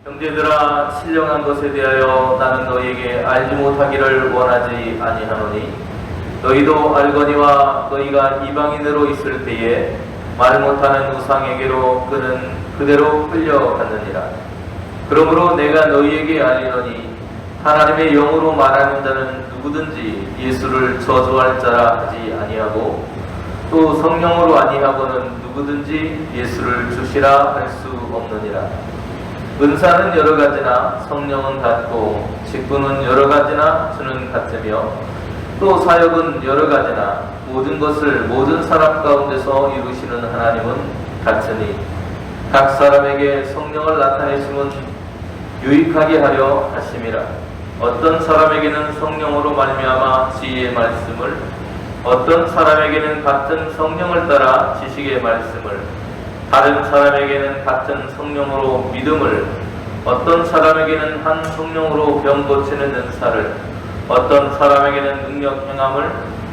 형제들아, 신령한 것에 대하여 나는 너희에게 알지 못하기를 원하지 아니하노니 너희도 알거니와 너희가 이방인으로 있을 때에 말 못하는 우상에게로 끄는 그대로 끌려갔느니라. 그러므로 내가 너희에게 알리노니 하나님의 영으로 말하는 자는 누구든지 예수를 저주할 자라 하지 아니하고 또 성령으로 아니하고는 누구든지 예수를 주시라 할 수 없느니라. 은사는 여러 가지나 성령은 같고 직분은 여러 가지나 주는 같으며 또 사역은 여러 가지나 모든 것을 모든 사람 가운데서 이루시는 하나님은 같으니 각 사람에게 성령을 나타내심은 유익하게 하려 하심이라. 어떤 사람에게는 성령으로 말미암아 지혜의 말씀을, 어떤 사람에게는 같은 성령을 따라 지식의 말씀을, 다른 사람에게는 같은 성령으로 믿음을, 어떤 사람에게는 한 성령으로 병 고치는 은사를, 어떤 사람에게는 능력 행함을,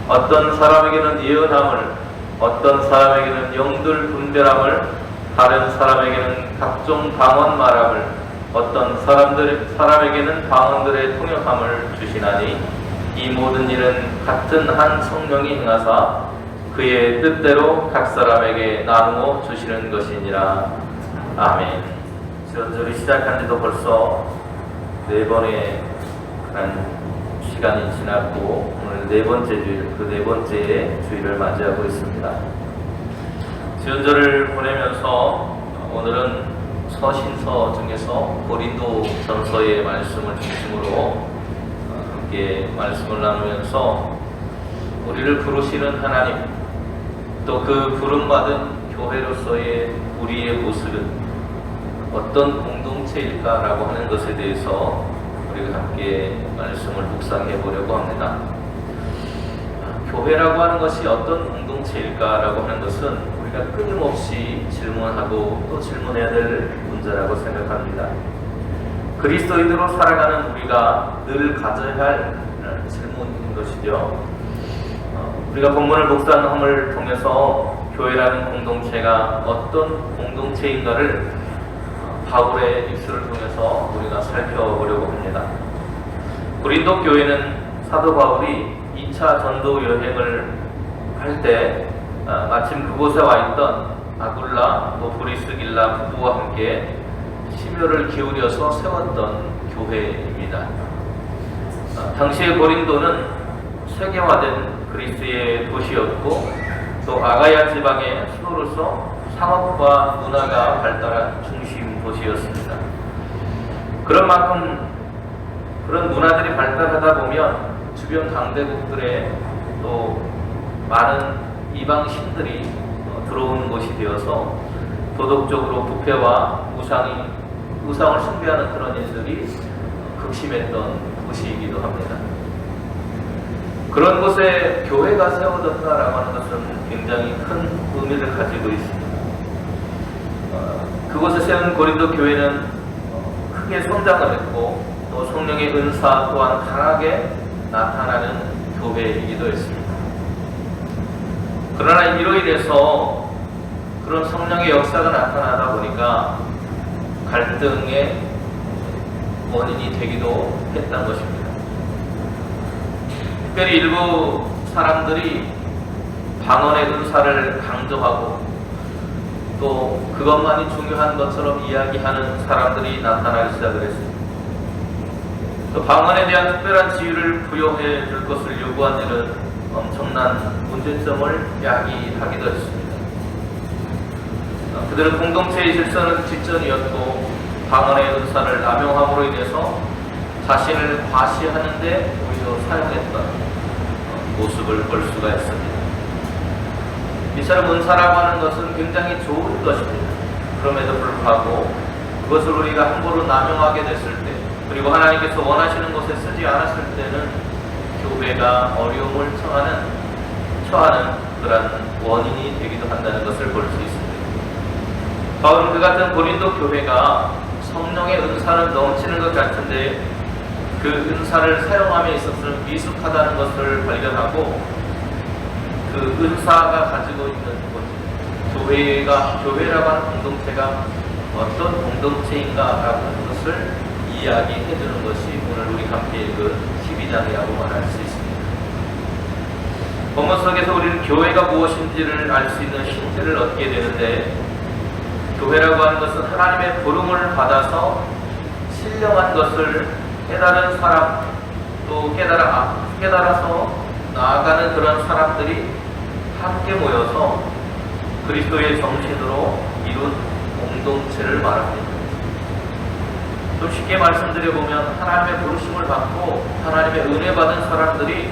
어떤 사람에게는 예언함을, 어떤 사람에게는 영들 분별함을, 다른 사람에게는 각종 방언 말함을, 어떤 사람에게는 방언들의 통역함을 주시나니 이 모든 일은 같은 한 성령이 행하사 그의 뜻대로 각 사람에게 나누어 주시는 것이니라. 아멘. 지원절이 시작한 지도 벌써 4번의 그런 시간이 지났고 오늘 4번째 주일, 그 4번째의 주일을 맞이하고 있습니다. 지원절을 보내면서 오늘은 서신서 중에서 고린도 전서의 말씀을 중심으로 함께 말씀을 나누면서 우리를 부르시는 하나님, 또 그 부름받은 교회로서의 우리의 모습은 어떤 공동체일까라고 하는 것에 대해서 우리가 함께 말씀을 묵상해 보려고 합니다. 교회라고 하는 것이 어떤 공동체일까라고 하는 것은 우리가 끊임없이 질문하고 또 질문해야 될 문제라고 생각합니다. 그리스도인으로 살아가는 우리가 늘 가져야 할 질문인 것이죠. 우리가 본문을 묵상함을 통해서 교회라는 공동체가 어떤 공동체인가를 바울의 입술을 통해서 우리가 살펴보려고 합니다. 고린도 교회는 사도 바울이 2차 전도 여행을 할 때 마침 그곳에 와 있던 아굴라 또 브리스길라 부부와 함께 심혈을 기울여서 세웠던 교회입니다. 당시의 고린도는 세계화된 그리스의 도시였고 또 아가야 지방의 수도로서 상업과 문화가 발달한 중심 도시였습니다. 그런 만큼 그런 문화들이 발달하다 보면 주변 강대국들의 또 많은 이방 신들이 들어오는 곳이 되어서 도덕적으로 부패와 우상을 숭배하는 그런 일들이 극심했던 곳이기도 합니다. 그런 곳에 교회가 세워졌다라고 하는 것은 굉장히 큰 의미를 가지고 있습니다. 그곳에 세운 고린도 교회는 크게 성장을 했고 또 성령의 은사 또한 강하게 나타나는 교회이기도 했습니다. 그러나 이로 인해서 그런 성령의 역사가 나타나다 보니까 갈등의 원인이 되기도 했던 것입니다. 특별히 일부 사람들이 방언의 은사를 강조하고 또 그것만이 중요한 것처럼 이야기하는 사람들이 나타나기 시작을 했습니다. 또 방언에 대한 특별한 지위를 부여해 줄 것을 요구한 일은 엄청난 문제점을 야기하기도 했습니다. 그들은 공동체의 질서는 뒷전이었고 방언의 은사를 남용함으로 인해서 자신을 과시하는 데 오히려 사용했던 모습을 볼 수가 있습니다. 이처럼 은사라고 하는 것은 굉장히 좋은 것입니다. 그럼에도 불구하고 그것을 우리가 함부로 남용하게 됐을 때 그리고 하나님께서 원하시는 곳에 쓰지 않았을 때는 교회가 어려움을 처하는 그런 원인이 되기도 한다는 것을 볼 수 있습니다. 바울은 그 같은 고린도 교회가 성령의 은사는 넘치는 것 같은데 그 은사를 사용함에 있어서는 미숙하다는 것을 발견하고 그 은사가 가지고 있는 것, 교회라고 하는 공동체가 어떤 공동체인가라고 하는 것을 이야기해 주는 것이 오늘 우리 함께 읽은 12장이라고 말할 수 있습니다. 본문 속에서 우리는 교회가 무엇인지를 알 수 있는 힌트를 얻게 되는데, 교회라고 하는 것은 하나님의 부름을 받아서 신령한 것을 깨달은 사람, 또 깨달아서 나아가는 그런 사람들이 함께 모여서 그리스도의 정신으로 이룬 공동체를 말합니다. 좀 쉽게 말씀드려보면 하나님의 부르심을 받고 하나님의 은혜 받은 사람들이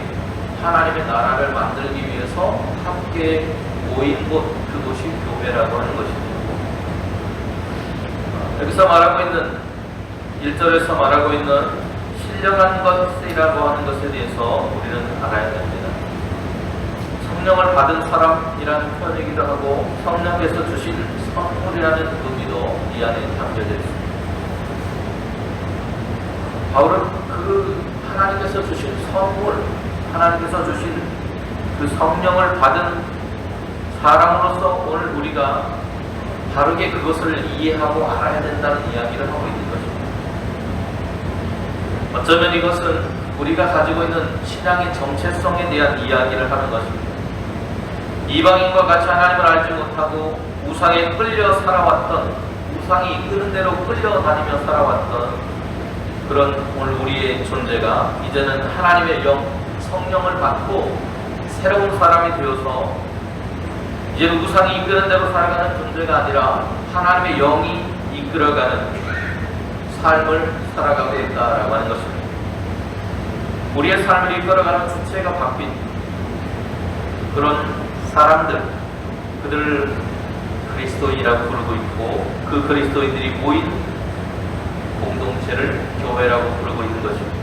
하나님의 나라를 만들기 위해서 함께 모인 곳, 그곳이 교회라고 하는 것입니다. 여기서 말하고 있는 1절에서 말하고 있는 신령한 것이라고 하는 것에 대해서 우리는 알아야 됩니다. 성령을 받은 사람이라는 표현이기도 하고 성령께서 주신 선물이라는 의미도 이 안에 담겨져 있습니다. 바울은 그 하나님께서 주신 선물, 하나님께서 주신 그 성령을 받은 사람으로서 오늘 우리가 바르게 그것을 이해하고 알아야 된다는 이야기를 하고 있는 것입니다. 어쩌면 이것은 우리가 가지고 있는 신앙의 정체성에 대한 이야기를 하는 것입니다. 이방인과 같이 하나님을 알지 못하고 우상에 끌려 살아왔던, 우상이 이끄는 대로 끌려다니며 살아왔던 그런 오늘 우리의 존재가 이제는 하나님의 영, 성령을 받고 새로운 사람이 되어서 이제 우상이 이끄는 대로 살아가는 존재가 아니라 하나님의 영이 이끌어가는 삶을 살아가고 있다라고 하는 것입니다. 우리의 삶을 이끌어가는 주체가 바뀐 그런 사람들, 그들을 그리스도인이라고 부르고 있고 그 그리스도인들이 모인 공동체를 교회라고 부르고 있는 것입니다.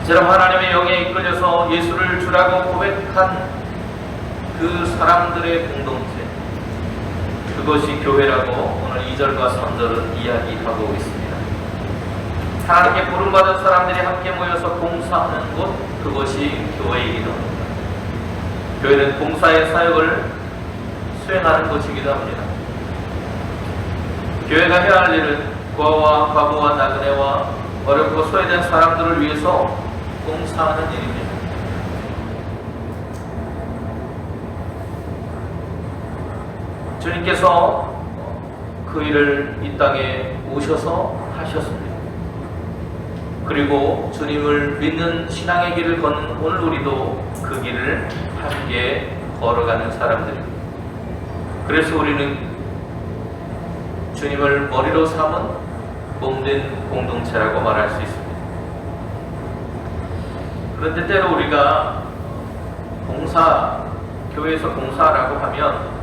이처럼 하나님의 영에 이끌려서 예수를 주라고 고백한 그 사람들의 공동체, 그것이 교회라고 오늘 2절과 3절은 이야기하고 있습니다. 하나님께 부름받은 사람들이 함께 모여서 봉사하는 곳, 그것이 교회이기도 합니다. 교회는 봉사의 사역을 수행하는 곳이기도 합니다. 교회가 해야 할 일은 고아와 과부와 나그네와 어렵고 소외된 사람들을 위해서 봉사하는 일입니다. 주님께서 그 일을 이 땅에 오셔서 하셨습니다. 그리고 주님을 믿는 신앙의 길을 걷는 오늘 우리도 그 길을 함께 걸어가는 사람들입니다. 그래서 우리는 주님을 머리로 삼은 몸된 공동체라고 말할 수 있습니다. 그런데 때로 우리가 교회에서 봉사라고 하면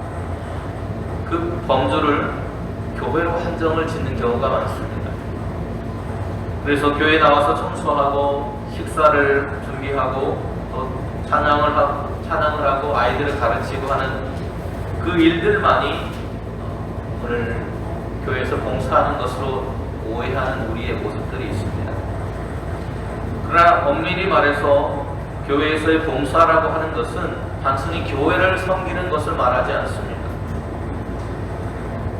그 범주를 교회로 한정을 짓는 경우가 많습니다. 그래서 교회에 나와서 청소하고 식사를 준비하고 또 찬양을 하고 아이들을 가르치고 하는 그 일들만이 오늘 교회에서 봉사하는 것으로 오해하는 우리의 모습들이 있습니다. 그러나 엄밀히 말해서 교회에서의 봉사라고 하는 것은 단순히 교회를 섬기는 것을 말하지 않습니다.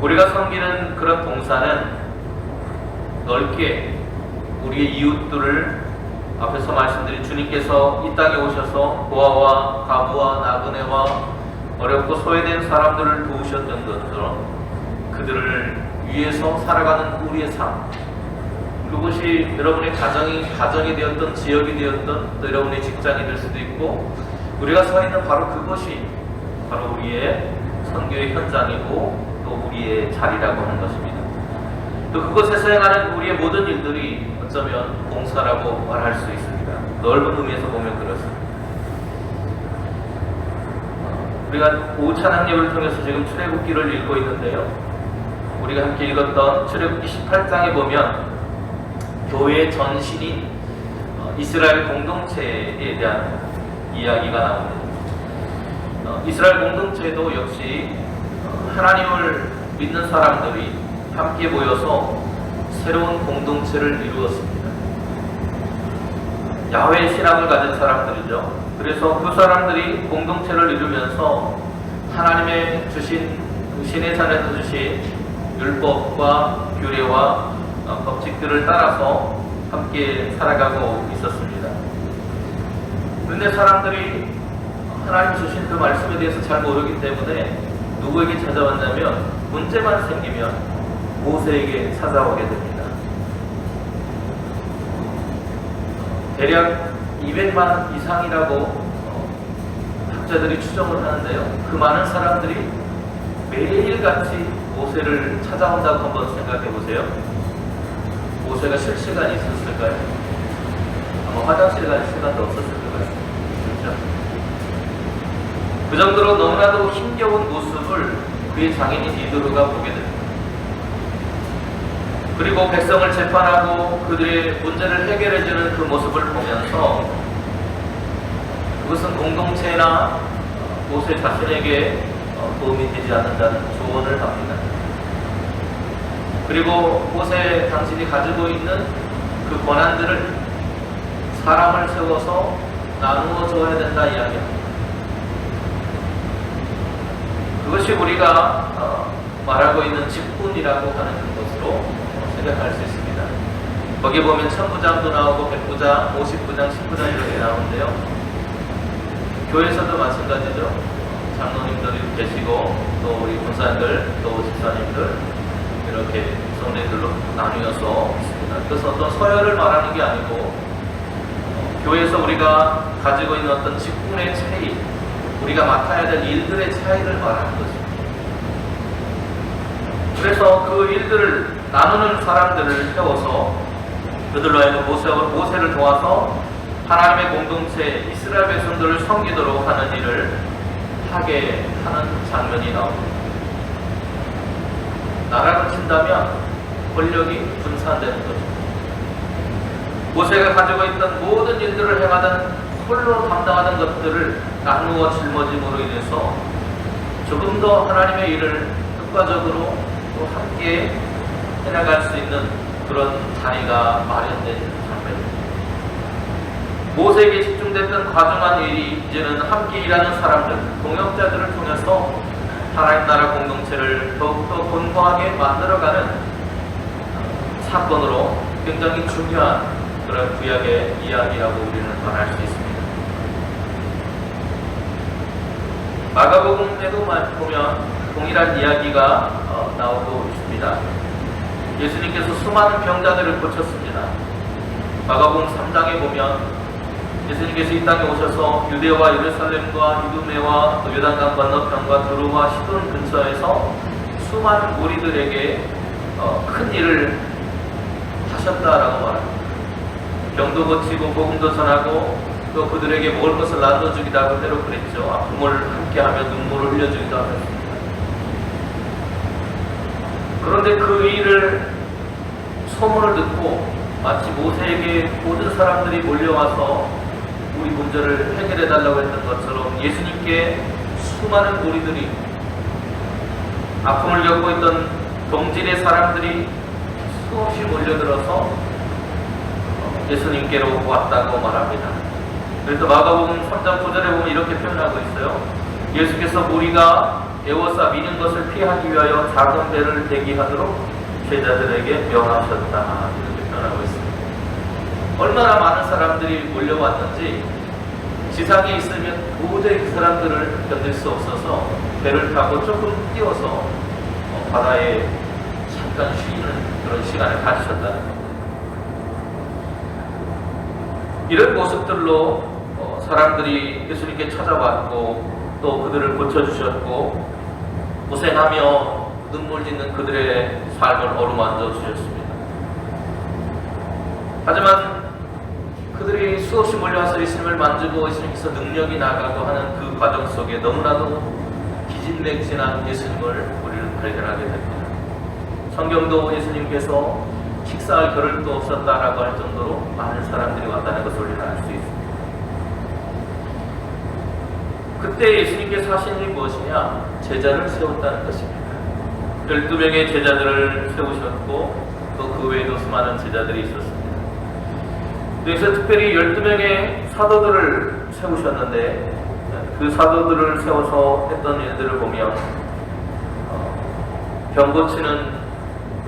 우리가 섬기는 그런 봉사는 넓게 우리의 이웃들을 앞에서 말씀드린 주님께서 이 땅에 오셔서 고아와 과부와 나그네와 어렵고 소외된 사람들을 도우셨던 것처럼 그들을 위해서 살아가는 우리의 삶, 그것이 여러분의 가정이 되었던, 지역이 되었던, 또 여러분의 직장이 될 수도 있고, 우리가 서 있는 바로 그것이 바로 우리의 선교의 현장이고 또 우리의 자리라고 하는 것입니다. 또 그곳에서 행하는 우리의 모든 일들이 어쩌면 봉사라고 말할 수 있습니다. 넓은 의미에서 보면 그렇습니다. 우리가 오후 찬양예배를 통해서 지금 출애굽기를 읽고 있는데요. 우리가 함께 읽었던 출애굽기 18장에 보면 교회의 전신인 이스라엘 공동체에 대한 이야기가 나옵니다. 이스라엘 공동체도 역시 하나님을 믿는 사람들이 함께 모여서 새로운 공동체를 이루었습니다. 야훼 신앙을 가진 사람들이죠. 그래서 그 사람들이 공동체를 이루면서 하나님의 주신 신의 산에서 주신 율법과 규례와 법칙들을 따라서 함께 살아가고 있었습니다. 그런데 사람들이 하나님 주신 그 말씀에 대해서 잘 모르기 때문에 누구에게 찾아왔냐면 문제만 생기면 모세에게 찾아오게 됩니다. 대략 200만 이상이라고 학자들이 추정을 하는데요. 그 많은 사람들이 매일같이 모세를 찾아온다고 한번 생각해 보세요. 모세가 쉴 시간이 있었을까요? 아마 화장실 갈 시간도 없었을 것 같습니다. 그렇죠? 그 정도로 너무나도 힘겨운 모습을 그의 장인인 이드로가 보게 됩니다. 그리고 백성을 재판하고 그들의 문제를 해결해주는 그 모습을 보면서 그것은 공동체나 모세 자신에게 도움이 되지 않는다는 조언을 합니다. 그리고 모세 당신이 가지고 있는 그 권한들을 사람을 세워서 나누어 줘야 된다 이야기합니다. 그것이 우리가 말하고 있는 직분이라고 하는 것으로 생각할 수 있습니다. 거기 보면 천부장도 나오고 백부장, 50부장, 10부장 이렇게 나오는데요. 교회에서도 마찬가지죠. 장로님들이 계시고 또 우리 권사님들, 또 집사님들 이렇게 성례들로 나뉘어서 있습니다. 그래서 어떤 서열을 말하는 게 아니고 교회에서 우리가 가지고 있는 어떤 직분의 차이, 우리가 맡아야 될 일들의 차이를 말하는 것입니다. 그래서 그 일들을 나누는 사람들을 세워서 그들로 하여금 모세를 도와서 하나님의 공동체 이스라엘 백성들을 섬기도록 하는 일을 하게 하는 장면이 나옵니다. 나라로 친다면 권력이 분산되는 거죠. 모세가 가지고 있던 모든 일들을 행하던 홀로 담당하는 것들을 나누어 짊어짐으로 인해서 조금 더 하나님의 일을 효과적으로 또 함께 해나갈 수 있는 그런 자리가 마련된 장면입니다. 모세에게 집중됐던 과중한 일이 이제는 함께 일하는 사람들, 동역자들을 통해서 하나님 나라 공동체를 더욱더 견고하게 만들어가는 사건으로 굉장히 중요한 그런 구약의 이야기라고 우리는 말할 수 있습니다. 마가복음에도 보면 동일한 이야기가 나오고 있습니다. 예수님께서 수많은 병자들을 고쳤습니다. 마가복음 3장에 보면 예수님께서 이 땅에 오셔서 유대와 예루살렘과 이두메와 또 요단강 건너편과 두루와 시돈 근처에서 수많은 무리들에게 큰 일을 하셨다라고 말합니다. 병도 고치고 복음도 전하고 또 그들에게 먹을 것을 나눠주기도 하고 때로 그랬죠. 아픔을 함께하며 눈물을 흘려주기도 하셨습니다. 그런데 그 일을 소문을 듣고 마치 모세에게 모든 사람들이 몰려와서 우리 문제를 해결해달라고 했던 것처럼 예수님께 수많은 무리들이 아픔을 겪고 있던 동질의 사람들이 수없이 몰려들어서 예수님께로 왔다고 말합니다. 그래서 마가복음 3장 9절에 보면 이렇게 표현하고 있어요. 예수께서 무리가 애워싸 미는 것을 피하기 위하여 작은 배를 대기하도록 제자들에게 명하셨다. 이렇게 표현하고 있습니다. 얼마나 많은 사람들이 몰려왔는지 지상에 있으면 도저히 그 사람들을 견딜 수 없어서 배를 타고 조금 띄워서 바다에 잠깐 쉬는 그런 시간을 가지셨다는 겁니다. 이런 모습들로 사람들이 예수님께 찾아왔고 또 그들을 고쳐주셨고 고생하며 눈물 짓는 그들의 삶을 어루만져 주셨습니다. 하지만 그들이 수없이 몰려와서 예수님을 만지고 예수님께서 능력이 나가고 하는 그 과정 속에 너무나도 기진맥진한 예수님을 우리는 발견하게 됩니다. 성경도 예수님께서 식사할 겨를도 없었다라고 할 정도로 많은 사람들이 왔다는 것을 우리는 알 수 있습니다. 그때 예수님께서 하신 일이 무엇이냐? 제자를 세웠다는 것입니다. 12명의 제자들을 세우셨고 또 그 외에도 수많은 제자들이 있었습니다. 여기서 특별히 12명의 사도들을 세우셨는데 그 사도들을 세워서 했던 일들을 보면 병 고치는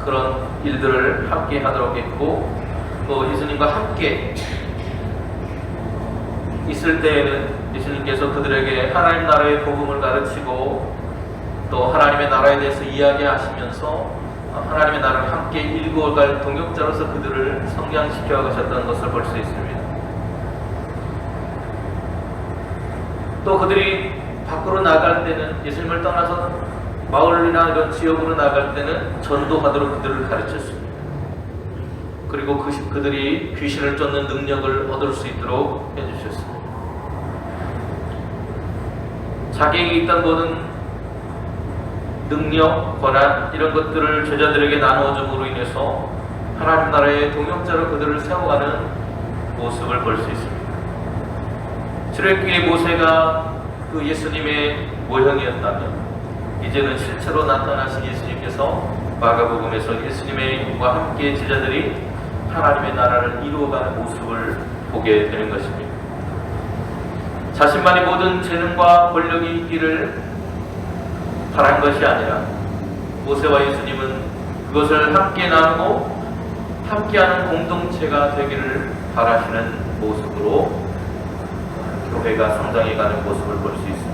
그런 일들을 함께 하도록 했고, 또 예수님과 함께 있을 때에는 예수님께서 그들에게 하나님 나라의 복음을 가르치고 또 하나님의 나라에 대해서 이야기하시면서 하나님의 나라를 함께 일구어갈 동역자로서 그들을 성장시켜 가셨다는 것을 볼 수 있습니다. 또 그들이 밖으로 나갈 때는, 예수님을 떠나서 마을이나 이런 지역으로 나갈 때는 전도하도록 그들을 가르쳤습니다. 그리고 그들이 귀신을 쫓는 능력을 얻을 수 있도록 해주셨습니다. 자기에게 있던 모든 능력, 권한 이런 것들을 제자들에게 나누어줌으로 인해서 하나님 나라의 동역자로 그들을 세워가는 모습을 볼 수 있습니다. 출애굽기의 모세가 그 예수님의 모형이었다면, 이제는 실제로 나타나신 예수님께서 마가복음에서 예수님과 함께 제자들이 하나님의 나라를 이루어가는 모습을 보게 되는 것입니다. 자신만의 모든 재능과 권력이 있기를 바란 것이 아니라 모세와 예수님은 그것을 함께 나누고 함께하는 공동체가 되기를 바라시는 모습으로 교회가 성장해가는 모습을 볼 수 있습니다.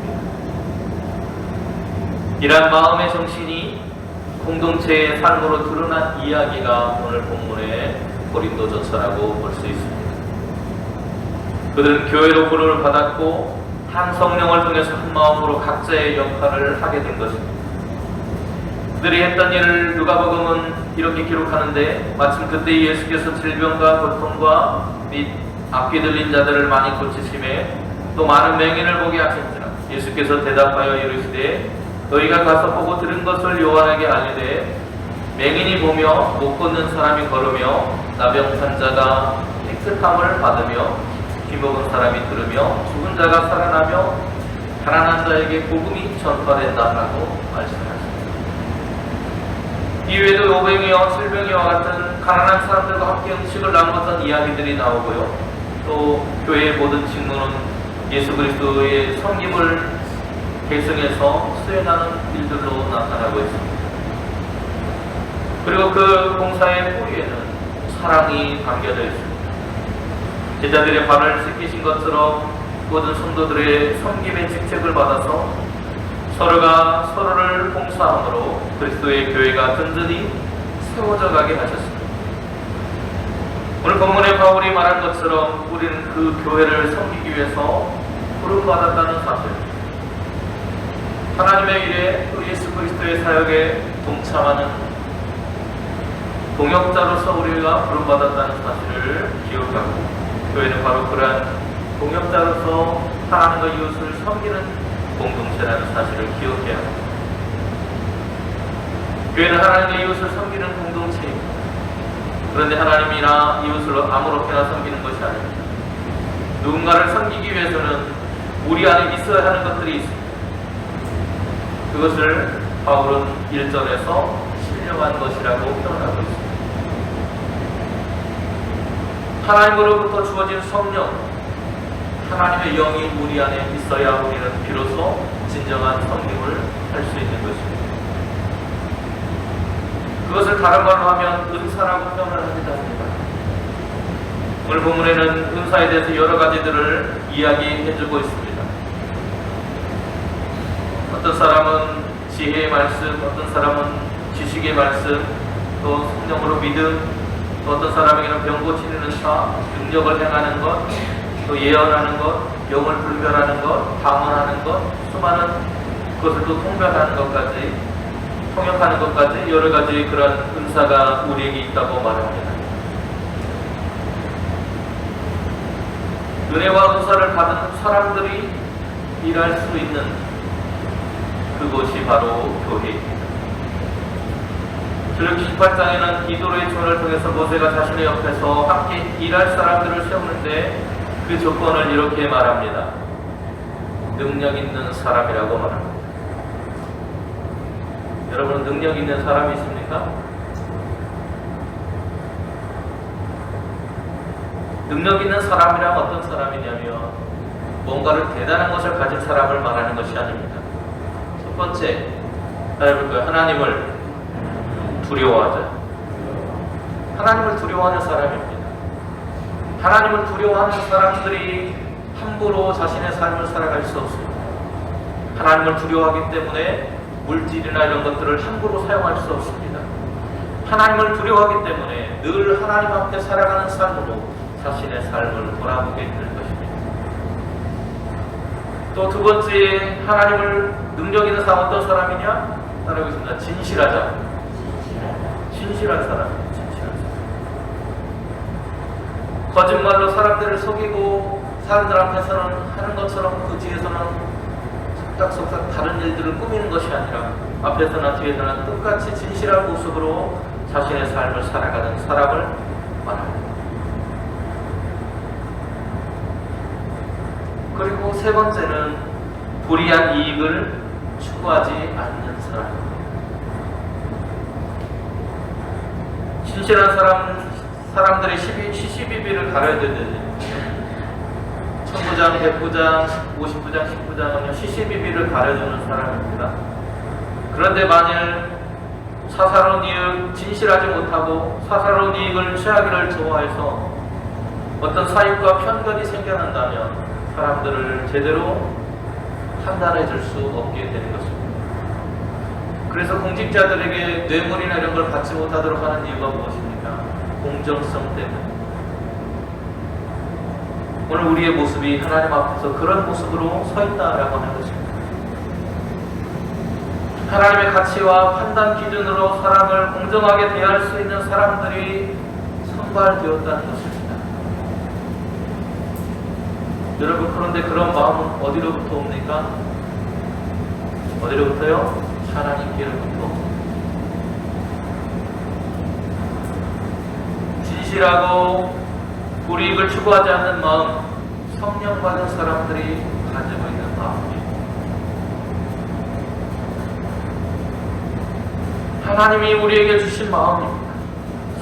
이러한 마음의 정신이 공동체의 삶으로 드러난 이야기가 오늘 본문의 고린도전서라고 볼 수 있습니다. 그들은 교회로 부름을 받았고 한 성령을 통해서 한 마음으로 각자의 역할을 하게 된 것입니다. 그들이 했던 일을 누가복음은 이렇게 기록하는데, 마침 그때 예수께서 질병과 고통과 및 앞귀 들린 자들을 많이 고치심에 또 많은 맹인을 보게 하신지라. 예수께서 대답하여 이르시되 너희가 가서 보고 들은 것을 요한에게 알리되, 맹인이 보며 못 걷는 사람이 걸으며 나병 환자가 깨끗함을 받으며 귀먹은 사람이 들으며 죽은 자가 살아나며 가난한 자에게 복음이 전파된다라고 말씀하십니다. 이외에도 오병이와 질병이와 같은 가난한 사람들과 함께 음식을 나누었던 이야기들이 나오고요. 또 교회의 모든 직무는 예수 그리스도의 섬김을 계승해서 수행하는 일들로 나타나고 있습니다. 그리고 그 봉사의 뿌리에는 사랑이 담겨져 있습니다. 제자들의 발을 씻기신 것처럼 모든 성도들의 섬김의 직책을 받아서 서로가 서로를 봉사함으로 그리스도의 교회가 든든히 세워져 가게 하셨습니다. 오늘 본문에 바울이 말한 것처럼 우리는 그 교회를 섬기기 위해서 부름받았다는 사실, 하나님의 일에 또 예수 그리스도의 사역에 동참하는 동역자로서 우리가 부름받았다는 사실을 기억하고, 교회는 바로 그러한 동역자로서 하나님과 이웃을 섬기는 공동체라는 사실을 기억해야 합니다. 교회는 하나님과 이웃을 섬기는 공동체입니다. 그런데 하나님이나 이웃을 아무렇게나 섬기는 것이 아닙니다. 누군가를 섬기기 위해서는 우리 안에 있어야 하는 것들이 있습니다. 그것을 바울은 1절에서 신령한 것이라고 표현하고 있습니다. 하나님으로부터 주어진 성령, 하나님의 영이 우리 안에 있어야 우리는 비로소 진정한 섬김을 할 수 있는 것입니다. 그것을 다른 말로 하면 은사라고 표현을 합니다. 오늘 본문에는 은사에 대해서 여러 가지들을 이야기해주고 있습니다. 어떤 사람은 지혜의 말씀, 어떤 사람은 지식의 말씀, 또 성령으로 믿음, 또 어떤 사람에게는 병 고치는 은사, 능력을 행하는 것, 또 예언하는 것, 영을 분별하는 것, 방언하는 것, 수많은 그것을 또 통변하는 것까지, 통역하는 것까지 여러 가지 그런 은사가 우리에게 있다고 말합니다. 은혜와 은사를 받은 사람들이 일할 수 있는 그곳이 바로 교회입니다. 출애굽기 18장에는 기도로의 조언을 통해서 모세가 자신의 옆에서 함께 일할 사람들을 세우는데 그 조건을 이렇게 말합니다. 능력 있는 사람이라고 말합니다. 여러분, 능력 있는 사람이 있습니까? 능력 있는 사람이란 어떤 사람이냐면 뭔가를 대단한 것을 가진 사람을 말하는 것이 아닙니다. 첫 번째, 따라해볼까요? 하나님을 두려워하자. 하나님을 두려워하는 사람입니다. 하나님을 두려워하는 사람들이 함부로 자신의 삶을 살아갈 수 없습니다. 하나님을 두려워하기 때문에 물질이나 이런 것들을 함부로 사용할 수 없습니다. 하나님을 두려워하기 때문에 늘 하나님 앞에 살아가는 삶으로 자신의 삶을 돌아보게 될 것입니다. 또 두 번째, 하나님을 능력 있는 사람 어떤 사람이냐? 따라오겠습니다. 진실하자. 진실한 사람입니다. 진실한 사람. 거짓말로 사람들을 속이고 사람들 앞에서는 하는 것처럼 그 뒤에서는 속닥속닥 다른 일들을 꾸미는 것이 아니라 앞에서나 뒤에서나 똑같이 진실한 모습으로 자신의 삶을 살아가는 사람을 말합니다. 그리고 세 번째는 불이한 이익을 추구하지 않는 사람입니다. 진실한 사람들의 시시비비를 가려야 되는데 1000부장, 100부장, 50부장, 10부장은요 시시비비를 가려주는 사람입니다. 그런데 만일 사사로운 이익, 진실하지 못하고 사사로운 이익을 취하기를 좋아해서 어떤 사익과 편견이 생겨난다면 사람들을 제대로 판단해 줄 수 없게 되는 것입니다. 그래서 공직자들에게 뇌물이나 이런 걸 받지 못하도록 하는 이유가 무엇입니까? 공정성 때문에. 오늘 우리의 모습이 하나님 앞에서 그런 모습으로 서 있다라고 하는 것입니다. 하나님의 가치와 판단 기준으로 사람을 공정하게 대할 수 있는 사람들이 선발되었다는 것입니다. 여러분, 그런데 그런 마음은 어디로부터 옵니까? 어디로부터요? 하나님께로부터. 진실하고 불이익을 추구하지 않는 마음, 성령 받은 사람들이 가지고 있는 마음입니다. 하나님이 우리에게 주신 마음입니다.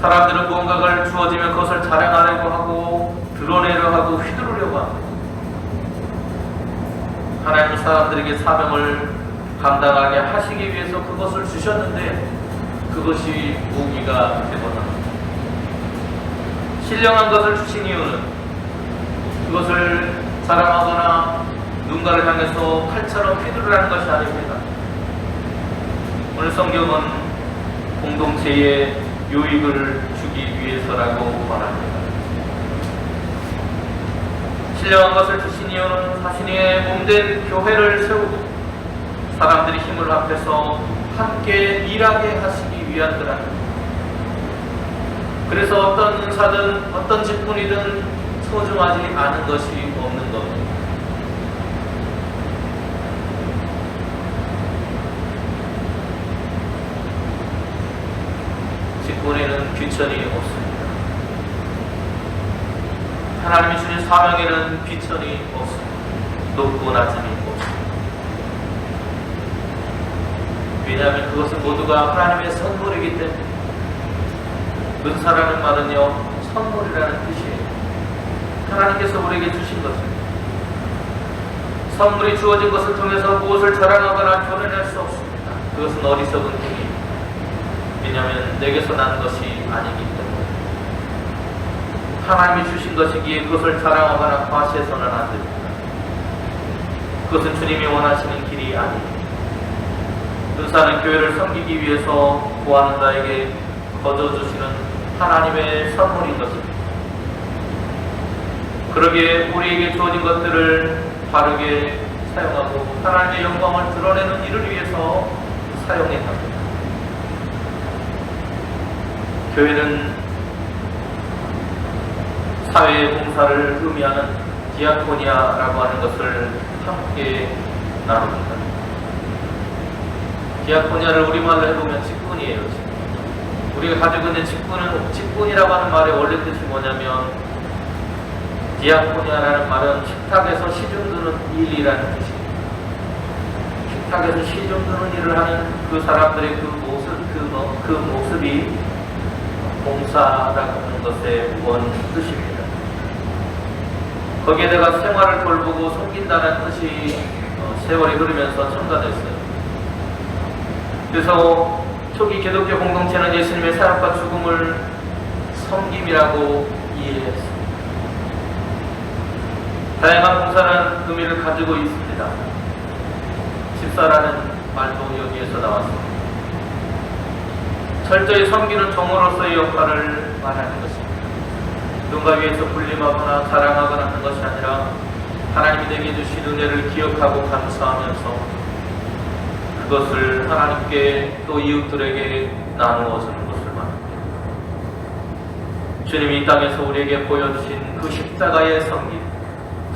사람들은 무언가를 주어지면 그것을 자랑하려고 하고 드러내려 하고 휘두르려고 합니다. 하나님은 사람들에게 사명을 감당하게 하시기 위해서 그것을 주셨는데 그것이 무기가 되거나 신령한 것을 주신 이유는 그것을 자랑하거나 누군가를 향해서 칼처럼 휘두르라는 것이 아닙니다. 오늘 성경은 공동체에 유익을 주기 위해서라고 말합니다. 신령한 것을 주신 이유는 자신의 몸된 교회를 세우고 사람들이 힘을 합해서 함께 일하게 하시기 위함이랍니다. 그래서 어떤 은사든 어떤 직분이든 소중하지 않은 것이 없는 겁니다. 직분에는 귀천이 없습니다. 하나님이 주신 사명에는 귀천이 없습니다. 높고 낮음이 없습니다. 왜냐하면 그것은 모두가 하나님의 선물이기 때문에. 은사라는 말은요, 선물이라는 뜻이에요. 하나님께서 우리에게 주신 것입니다. 선물이 주어진 것을 통해서 무엇을 자랑하거나 드러낼 수 없습니다. 그것은 어리석은 행위입니다. 왜냐하면 내게서 난 것이 아니기 때문에. 하나님이 주신 것이기에 그것을 자랑하거나 과시해서는 안 됩니다. 그것은 주님이 원하시는 길이 아닙니다. 은사는 교회를 섬기기 위해서 구하는 자에게 거저주시는 하나님의 선물인 것입니다. 그러기에 우리에게 주어진 것들을 바르게 사용하고 하나님의 영광을 드러내는 일을 위해서 사용해야 합니다. 교회는 사회의 봉사를 의미하는 디아코니아라고 하는 것을 함께 나눕니다. 디아코니아를 우리말로 해보면 직분이에요. 우리가 가지고 있는 직분이라고 하는 말의 원래 뜻이 뭐냐면 디아코니아라는 말은 식탁에서 시중드는 일이라는 뜻입니다. 식탁에서 시중드는 일을 하는 그 사람들의 그 모습이 봉사라고 하는 것의 원 뜻입니다. 거기에다가 생활을 돌보고 섬긴다는 뜻이 세월이 흐르면서 첨가됐어요. 그래서 초기 기독교 공동체는 예수님의 사역과 죽음을 섬김이라고 이해했습니다. 다양한 봉사는 의미를 가지고 있습니다. 집사라는 말도 여기에서 나왔습니다. 철저히 섬기는 종으로서의 역할을 말하는 것입니다. 누군가 위해서 군림하거나 자랑하거나 하는 것이 아니라 하나님이 내게 주신 은혜를 기억하고 감사하면서 그것을 하나님께 또 이웃들에게 나누어 주는 것을 말합니다. 주님이 이 땅에서 우리에게 보여주신 그 십자가의 섬김,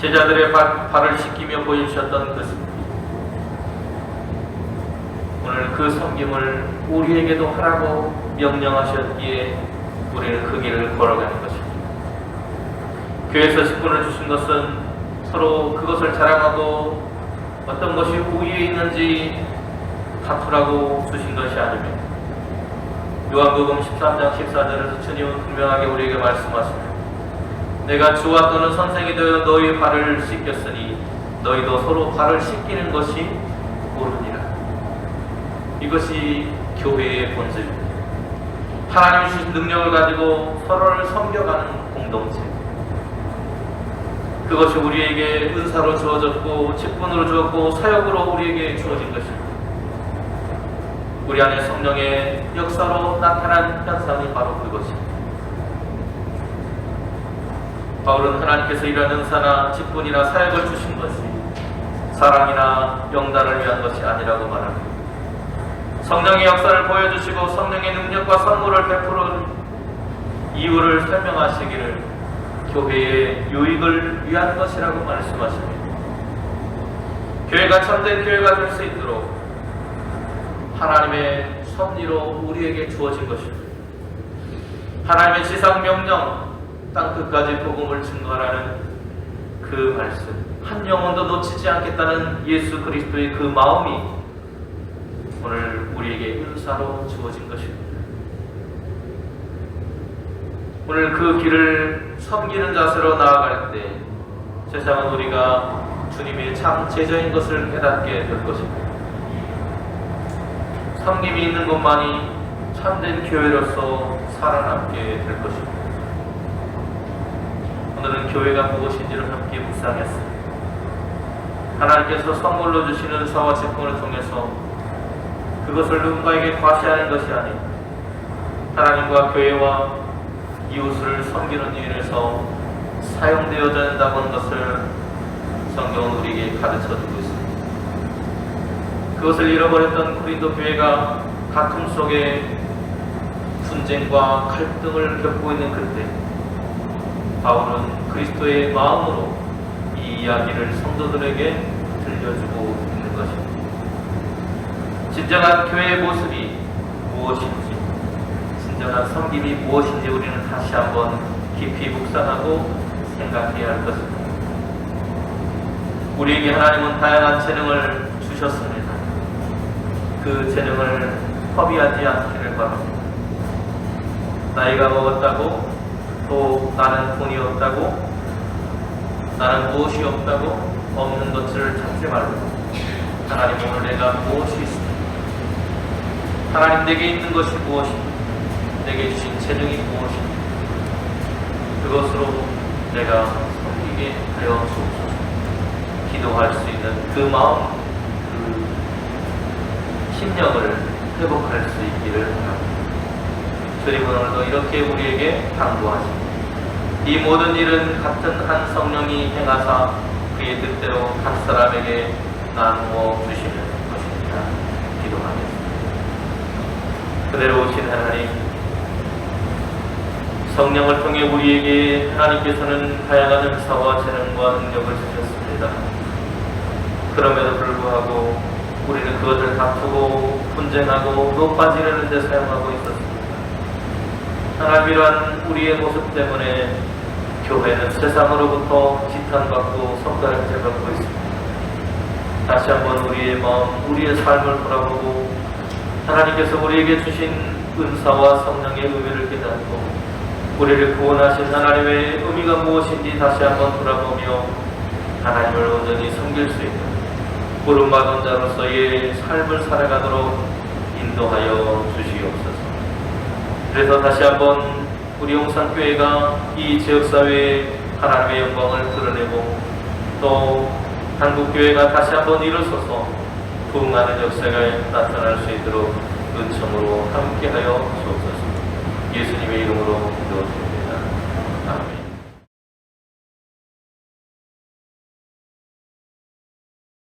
제자들의 발을 씻기며 보여주셨던 그 섬김, 오늘 그 섬김을 우리에게도 하라고 명령하셨기에 우리는 그 길을 걸어가는 것입니다. 교회에서 직분을 주신 것은 서로 그것을 자랑하고 어떤 것이 우위에 있는지 다투라고 주신 것이 아닙니다. 요한복음 13장 14절에서 주님은 분명하게 우리에게 말씀하십니다. 내가 주와 또는 선생이 되어 너희 발을 씻겼으니 너희도 서로 발을 씻기는 것이 옳으니라. 이것이 교회의 본질입니다. 하나님이 주신 능력을 가지고 서로를 섬겨가는 공동체, 그것이 우리에게 은사로 주어졌고 직분으로 주었고 사역으로 우리에게 주어진 것입니다. 우리 안에 성령의 역사로 나타난 현상이 바로 그것입니다. 바울은 하나님께서 이런 은사나 직분이나 사역을 주신 것이 사랑이나 영달을 위한 것이 아니라고 말합니다. 성령의 역사를 보여주시고 성령의 능력과 선물을 베풀어 이유를 설명하시기를 교회의 유익을 위한 것이라고 말씀하십니다. 교회가 참된 교회가 될 수 있도록 하나님의 섭리로 우리에게 주어진 것입니다. 하나님의 지상 명령, 땅 끝까지 복음을 증거하라는 그 말씀, 한 영혼도 놓치지 않겠다는 예수 그리스도의 그 마음이 오늘 우리에게 은사로 주어진 것입니다. 오늘 그 길을 섬기는 자세로 나아갈 때 세상은 우리가 주님의 참 제자인 것을 깨닫게 될 것입니다. 섬김이 있는 것만이 참된 교회로서 살아남게 될 것입니다. 오늘은 교회가 무엇인지를 함께 묵상했습니다. 하나님께서 선물로 주신 은사와 직분을 통해서 그것을 누군가에게 과시하는 것이 아닌 하나님과 교회와 이웃을 섬기는 일에서 사용되어야 한다는 것을 성경은 우리에게 가르쳐주고 있습니다. 그것을 잃어버렸던 고린도 교회가 다툼 속에 분쟁과 갈등을 겪고 있는 그때 바울은 그리스도의 마음으로 이 이야기를 성도들에게 들려주고 있는 것입니다. 진정한 교회의 모습이 무엇인지, 진정한 섬김이 무엇인지 우리는 다시 한번 깊이 묵상하고 생각해야 할 것입니다. 우리에게 하나님은 다양한 재능을 주셨습니다. 그 재능을 허비하지 않기를 바랍니다. 나이가 먹었다고 또 나는 돈이 없다고 나는 무엇이 없다고 없는 것을 찾지 말고 하나님 오늘 내가 무엇이 있습니까? 하나님 내게 있는 것이 무엇입니까? 내게 주신 재능이 무엇입니까? 그것으로 내가 섬기게 하여 주옵소서. 기도할 수 있는 그 마음, 그 심령을 회복할 수 있기를 바랍니다. 주님은 오늘도 이렇게 우리에게 당부하십니다. 이 모든 일은 같은 한 성령이 행하사 그의 뜻대로 각 사람에게 나누어 주시는 것입니다. 기도하겠습니다. 그대로 오신 하나님, 성령을 통해 우리에게 하나님께서는 다양한 은사와 재능과 능력을 주셨습니다. 그럼에도 불구하고 우리는 그것을 다투고 분쟁하고 높아지려는 데 사용하고 있었습니다. 하나님, 이러한 우리의 모습 때문에 교회는 세상으로부터 지탄받고 손가락질 받고 있습니다. 다시 한번 우리의 마음, 우리의 삶을 돌아보고 하나님께서 우리에게 주신 은사와 성령의 의미를 깨닫고 우리를 구원하신 하나님의 의미가 무엇인지 다시 한번 돌아보며 하나님을 온전히 섬길 수 있는 부름받은 자로서의 삶을 살아가도록 인도하여 주시옵소서. 그래서 다시 한번 우리 용산교회가 이 지역사회에 하나님의 영광을 드러내고 또 한국교회가 다시 한번 일어서서 부흥하는 역사가 나타날 수 있도록 은총으로 함께하여 주옵소서. 예수님의 이름으로 기도드립니다.